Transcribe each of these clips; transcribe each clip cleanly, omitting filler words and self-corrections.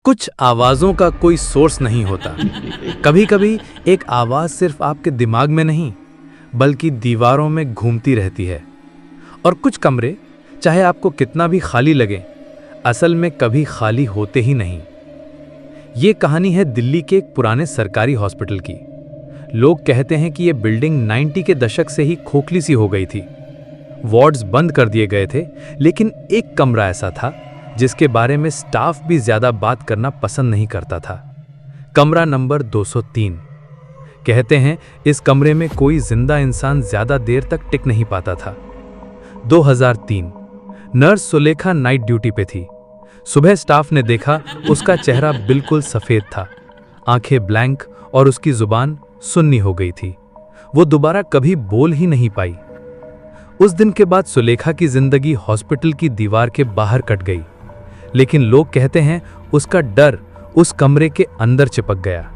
कुछ आवाज़ों का कोई सोर्स नहीं होता। कभी-कभी एक आवाज़ सिर्फ आपके दिमाग में नहीं, बल्कि दीवारों में घूमती रहती है। और कुछ कमरे, चाहे आपको कितना भी खाली लगे, असल में कभी खाली होते ही नहीं। ये कहानी है दिल्ली के एक पुराने सरकारी हॉस्पिटल की। लोग कहते हैं कि ये बिल्डिंग 90 के दशक से ही खोखली सी हो गई थी। वार्ड्स बंद कर दिए गए थे, लेकिन एक कमरा ऐसा था जिसके बारे में स्टाफ भी ज्यादा बात करना पसंद नहीं करता था। कमरा नंबर 203। कहते हैं इस कमरे में कोई जिंदा इंसान ज्यादा देर तक टिक नहीं पाता था। 2003। नर्स सुलेखा नाइट ड्यूटी पे थी। सुबह स्टाफ ने देखा उसका चेहरा बिल्कुल सफेद था, आंखें ब्लैंक और उसकी जुबान सुन्नी हो गई थी। वो दोबारा कभी बोल ही नहीं पाई। उस दिन के बाद सुलेखा की जिंदगी हॉस्पिटल की दीवार के बाहर कट गई, लेकिन लोग कहते हैं उसका डर उस कमरे के अंदर चिपक गया।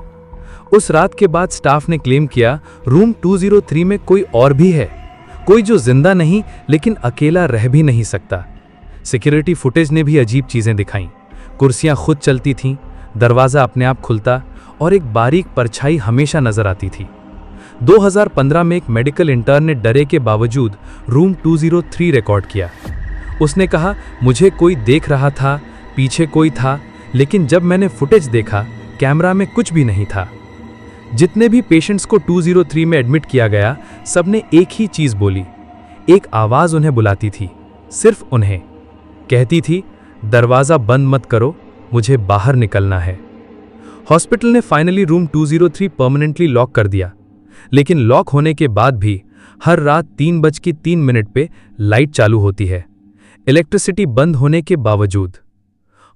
उस रात के बाद स्टाफ ने क्लेम किया रूम 203 में कोई और भी है, कोई जो जिंदा नहीं लेकिन अकेला रह भी नहीं सकता। सिक्योरिटी फुटेज ने भी अजीब चीजें दिखाईं। कुर्सियां खुद चलती थीं, दरवाजा अपने आप खुलता और एक बारीक परछाई हमेशा नजर आती थी। 2015 में एक मेडिकल इंटर्न ने डरे के बावजूद रूम 203 रिकॉर्ड किया। उसने कहा, मुझे कोई देख रहा था, पीछे कोई था, लेकिन जब मैंने फुटेज देखा कैमरा में कुछ भी नहीं था। जितने भी पेशेंट्स को 203 में एडमिट किया गया, सबने एक ही चीज बोली। एक आवाज उन्हें बुलाती थी, सिर्फ उन्हें। कहती थी, दरवाजा बंद मत करो, मुझे बाहर निकलना है। हॉस्पिटल ने फाइनली रूम 203 परमानेंटली लॉक कर दिया, लेकिन लॉक होने के बाद भी हर रात 3:03 पे लाइट चालू होती है, इलेक्ट्रिसिटी बंद होने के बावजूद।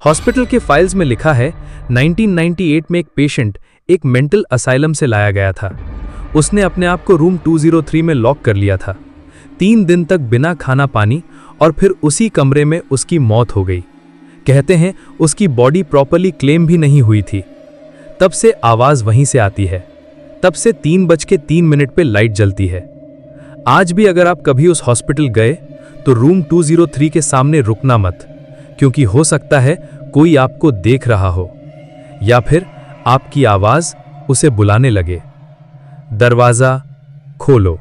हॉस्पिटल के फाइल्स में लिखा है 1998 में एक पेशेंट एक मेंटल असाइलम से लाया गया था। उसने अपने आप को रूम 203 में लॉक कर लिया था। 3 दिन तक बिना खाना पानी, और फिर उसी कमरे में उसकी मौत हो गई। कहते हैं उसकी बॉडी प्रॉपर्ली क्लेम भी नहीं हुई थी। तब से आवाज वहीं से आती है, तब से 3:03 पे लाइट जलती है। आज भी अगर आप कभी उस हॉस्पिटल गए तो रूम 203 के सामने रुकना मत, क्योंकि हो सकता है कोई आपको देख रहा हो, या फिर आपकी आवाज उसे बुलाने लगे। दरवाजा खोलो।